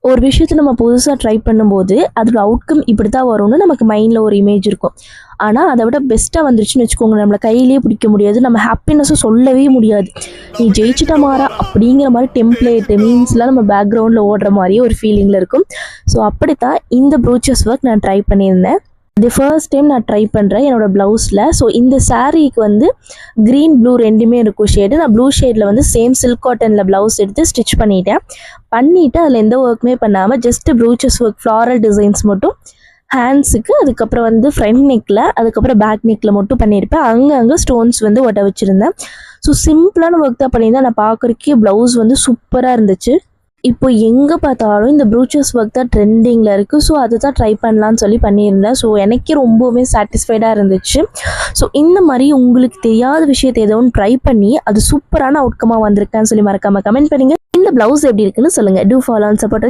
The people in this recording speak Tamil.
ஒரு விஷயத்தை நம்ம புதுசாக ட்ரை பண்ணும்போது அதோட அவுட்கம் இப்படி தான் வரும்னு நமக்கு மைண்டில் ஒரு இமேஜ் இருக்கும். ஆனால் அதை விட பெஸ்ட்டாக வந்துருச்சுன்னு வச்சுக்கோங்க, நம்மளை கையிலேயே பிடிக்க முடியாது, நம்ம ஹாப்பினஸை சொல்லவே முடியாது. நீ ஜெயிச்சிட்ட மாறா அப்படிங்கிற மாதிரி டெம்ப்ளேட்டு மீன்ஸ்லாம் நம்ம பேக்ரவுண்டில் ஓடுற மாதிரியே ஒரு ஃபீலிங்கில் இருக்கும். ஸோ அப்படித்தான் இந்த ப்ரூச்சஸ் ஒர்க் நான் ட்ரை பண்ணியிருந்தேன். இது ஃபர்ஸ்ட் டைம் நான் ட்ரை பண்ணுறேன் என்னோடய ப்ளவுஸில். ஸோ இந்த சாரீக்கு வந்து க்ரீன் ப்ளூ ரெண்டுமே இருக்கும் ஷேடு. நான் ப்ளூ ஷேடில் வந்து சேம் சில்க் காட்டனில் ப்ளவுஸ் எடுத்து ஸ்டிச் பண்ணிவிட்டு அதில் எந்த ஒர்க்குமே பண்ணாமல் ஜஸ்ட்டு ப்ரூச்சஸ் ஒர்க், ஃப்ளாரல் டிசைன்ஸ் மட்டும் ஹேண்ட்ஸுக்கு, அதுக்கப்புறம் வந்து ஃப்ரண்ட் நெக்கில், அதுக்கப்புறம் பேக் நெக்கில் மட்டும் பண்ணியிருப்பேன். அங்கே ஸ்டோன்ஸ் வந்து ஒட்ட வச்சுருந்தேன். ஸோ சிம்பிளான ஒர்க் தான் பண்ணியிருந்தேன். நான் பார்க்குறக்கே ப்ளவுஸ் வந்து சூப்பராக இருந்துச்சு. இப்போ எங்கே பார்த்தாலும் இந்த ப்ரூச்சஸ் ஒர்க் தான் ட்ரெண்டிங்கில் இருக்குது. ஸோ அதை தான் ட்ரை பண்ணலான்னு சொல்லி பண்ணியிருந்தேன். ஸோ எனக்கே ரொம்பவுமே சாட்டிஸ்ஃபைடாக இருந்துச்சு. ஸோ இந்த மாதிரி உங்களுக்கு தெரியாத விஷயத்தை ஏதோ ஒன்று ட்ரை பண்ணி அது சூப்பரான அவுட்கமாக வந்திருக்கான்னு சொல்லி மறக்காமல் கமெண்ட் பண்ணுங்கள். இந்த ப்ளவுஸ் எப்படி இருக்குன்னு சொல்லுங்கள். Do follow and support.